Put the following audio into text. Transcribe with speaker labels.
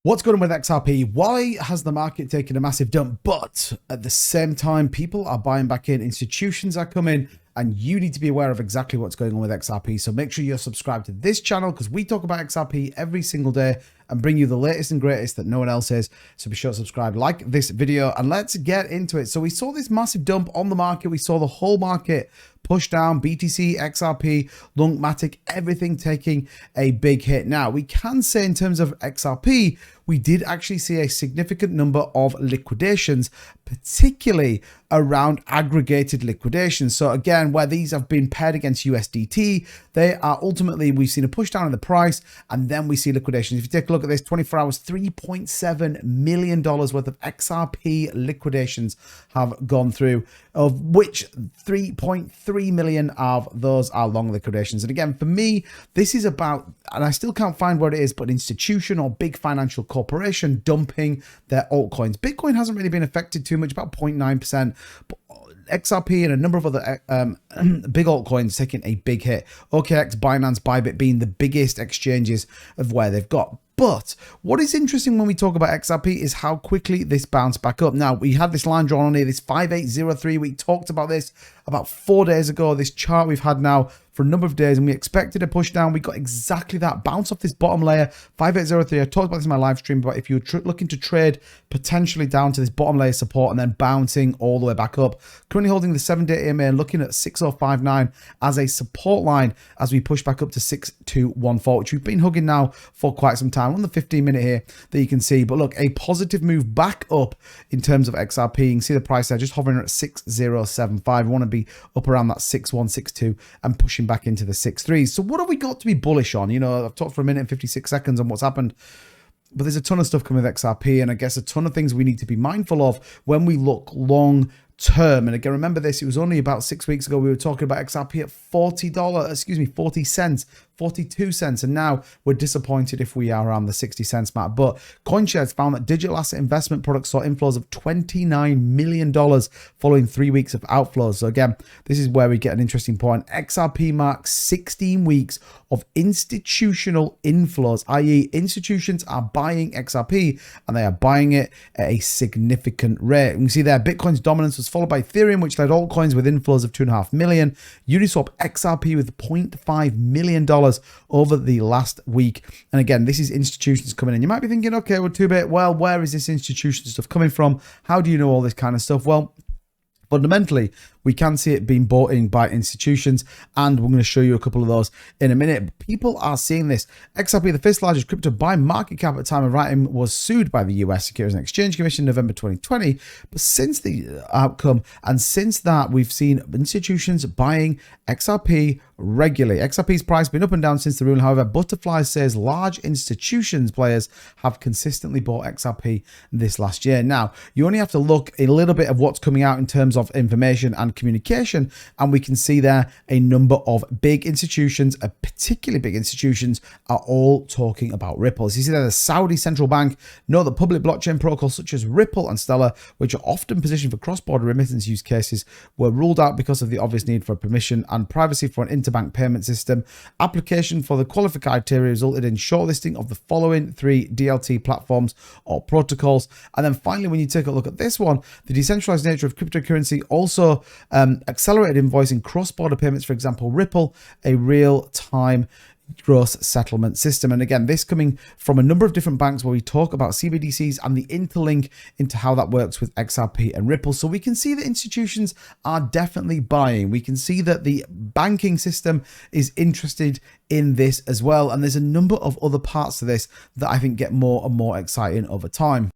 Speaker 1: What's going on with XRP? Why has the market taken a massive dump? But at the same time, people are buying back in, institutions are coming, and you need to be aware of exactly what's going on with XRP. So make sure you're subscribed to this channel because we talk about XRP every single day and bring you the latest and greatest that no one else is. So be sure to subscribe, like this video, and let's get into it. So we saw this massive dump on the market. We saw the whole market push down, BTC, XRP, Lunk, Matic, everything taking a big hit. Now, we can say in terms of XRP, we did actually see a significant number of liquidations, particularly around aggregated liquidations. So again, where these have been paired against USDT, they are ultimately, we've seen a push down in the price, and then we see liquidations. If you take a look at this, 24 hours, $3.7 million worth of XRP liquidations have gone through, of which 3.3 million of those are long liquidations. And again, for me, this is about, and I still can't find what it is, but institution or big financial corporation dumping their altcoins. Bitcoin hasn't really been affected too much, about 0.9%, but XRP and a number of other big altcoins taking a big hit. OKX, Binance, Bybit being the biggest exchanges of where they've got. But what is interesting when we talk about XRP is how quickly this bounced back up. Now, we had this line drawn on here, this 5803. We talked about this about 4 days ago. This chart we've had now for a number of days, and we expected a push down. We got exactly that, bounce off this bottom layer, 5803. I talked about this in my live stream, but if you're looking to trade potentially down to this bottom layer support and then bouncing all the way back up, currently holding the 7-day EMA and looking at 6059 as a support line as we push back up to 6214, which we've been hugging now for quite some time. On the 15-minute here that you can see, but look, a positive move back up in terms of XRP. You can see the price there just hovering at 6075. We want to be up around that 6162 and pushing back into the 6.3s. So what have we got to be bullish on? You know, I've talked for a minute and 56 seconds on what's happened, but there's a ton of stuff coming with XRP, and I guess a ton of things we need to be mindful of when we look long term. And again, remember this, it was only about 6 weeks ago we were talking about XRP at $40 cents, 42 cents, and now we're disappointed if we are around the 60 cents mark. But CoinShares found that digital asset investment products saw inflows of $29 million following 3 weeks of outflows. So again, this is where we get an interesting point. XRP marks 16 weeks of institutional inflows, i.e. institutions are buying XRP and they are buying it at a significant rate. You can see there Bitcoin's dominance was followed by Ethereum, which led altcoins with inflows of 2.5 million. Uniswap XRP with $0.5 million over the last week. And again, this is institutions coming in. You might be thinking, okay, well, 2bit, well, where is this institution stuff coming from? How do you know all this kind of stuff? Well, fundamentally, we can see it being bought in by institutions, and we're going to show you a couple of those in a minute. People are seeing this. XRP, the fifth largest crypto by market cap at the time of writing, was sued by the US Securities and Exchange Commission in November 2020. But since the outcome, and since that, we've seen institutions buying XRP regularly. XRP's price has been up and down since the ruling. However, Butterfly says large institutions players have consistently bought XRP this last year. Now, you only have to look a little bit of what's coming out in terms of information and communication, and we can see there a number of big institutions, particularly big institutions, are all talking about Ripple. As you see there, the Saudi central bank know that public blockchain protocols such as Ripple and Stellar, which are often positioned for cross-border remittance use cases, were ruled out because of the obvious need for permission and privacy for an interbank payment system. Application for the qualified criteria resulted in shortlisting of the following 3 DLT platforms or protocols. And then finally, when you take a look at this one, the decentralized nature of cryptocurrency also accelerated invoicing cross-border payments, for example, Ripple, a real-time gross settlement system. And again, this coming from a number of different banks where we talk about CBDCs and the interlink into how that works with XRP and Ripple. So we can see that institutions are definitely buying. We can see that the banking system is interested in this as well. And there's a number of other parts to this that I think get more and more exciting over time.